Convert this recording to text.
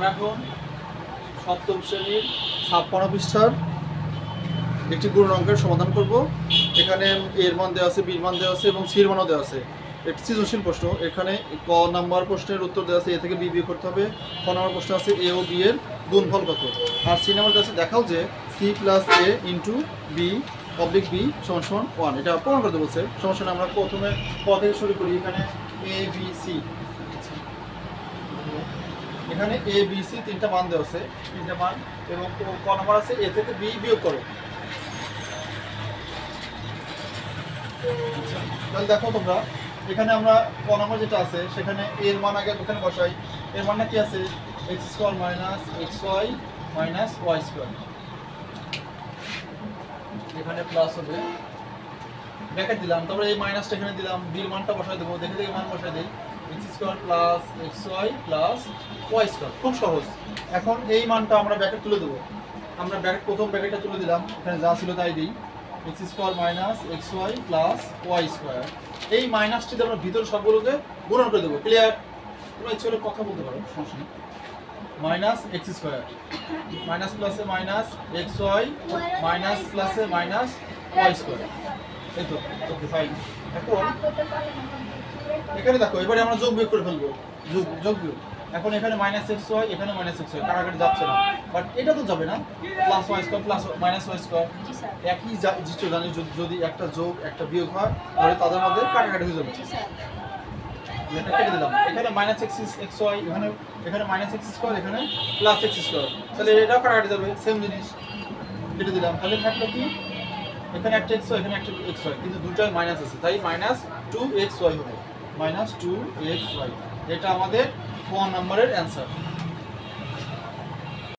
আমরা এখন সপ্তম শ্রেণীর 56 পৃষ্ঠার একটি গুণ অঙ্কের সমাধান করব। এখানে এর মান দেওয়া আছে, বির মান দেওয়া আছে এবং সির মানও দেওয়া আছে। একটি সৃজনশীল প্রশ্ন। এখানে ক নাম্বার প্রশ্নের উত্তর দেওয়া আছে এ থেকে বি বিয়োগ করতে হবে। ক নাম্বার প্রশ্ন আছে এ ও বি এর গুণফল কত। আর সি নাম্বার দেওয়া আছে দেখাও যে সি প্লাস এ ইন্টু বি অবলিক বি সমান সমান 1। এটা প্রমাণ করতে বলছে। সমস্যা আমরা প্রথমে ক থেকে শুরু করি। এখানে এ বি সি, এখানে এ বি সি তিনটা মান দেওয়া আছে, তিনটা মান, এবং ক নাম্বার আছে এ থেকে বি বিয়োগ করো। তাহলে দেখো তোমরা এখানে আমরা ক নাম্বার যেটা আছে সেখানে এর মান আগে ওখানে বসাই। এর মানটা কি আছে? X square minus x y minus y square. এখানে প্লাস হবে, ব্র্যাকেট দিলাম, তারপরে এই মাইনাসটা এখানে দিলাম, বির মানটা বসাই দেবো। দেখে দেখে মান বসাই দিই, x square plus x y plus y square. খুব সহজ। এখন এই মানটা আমরা ব্র্যাকেট তুলে দেবো। আমরা ব্র্যাকেট প্রথম ব্র্যাকেটটা তুলে দিলাম, এখানে যা ছিল তাই দিই, x square minus x y plus y square. এই মাইনাসটিতে আমরা ভিতর সবগুলোকে গুণন করে দেবো। ক্লিয়ার? তোমরা ইচ্ছে হলে কথা বলতে পারো, সমস্যা নেই। মাইনাস এক্স স্কোয়ার, মাইনাস প্লাসে মাইনাস এক্স ওয়াই, মাইনাস প্লাসে মাইনাস ওয়াই স্কোয়ার। এই তো, ওকে ফাইন। এখন এখানে দেখো, এবারে আমরা যোগ বিয়োগ করে ফেলবো। যোগ বিয়োগ। এখন এখানে মাইনাস এক্স ওয়াই, এখানে মাইনাস এক্স ওয়াই, কাটাকাটি যাচ্ছে না, বাট এটা তো যাবে না। Plus y square plus minus y square একই জিনিস জানি। যদি একটা যোগ একটা বিয়োগ হয় তাহলে তাদের মধ্যে কাটাকাটি হয়ে যাবে। এটা কেটে দিলাম। এখানে মাইনাস এক্স ওয়াই, এখানে মাইনাস এক্স স্কোয়ার, এখানে প্লাস এক্স স্কোয়ার, তাহলে এটাও কাটাকাটি যাবে, সেম জিনিস। কেটে দিলাম। তাহলে থাকলো কি? এখানে একটা এক্স ওয়াই, এখানে একটা এক্স ওয়াই, কিন্তু দুটোই মাইনাস আছে, তাই মাইনাস 2xy হবে। মাইনাস 2xy, এটা আমাদের 1 নম্বরের অ্যান্সার।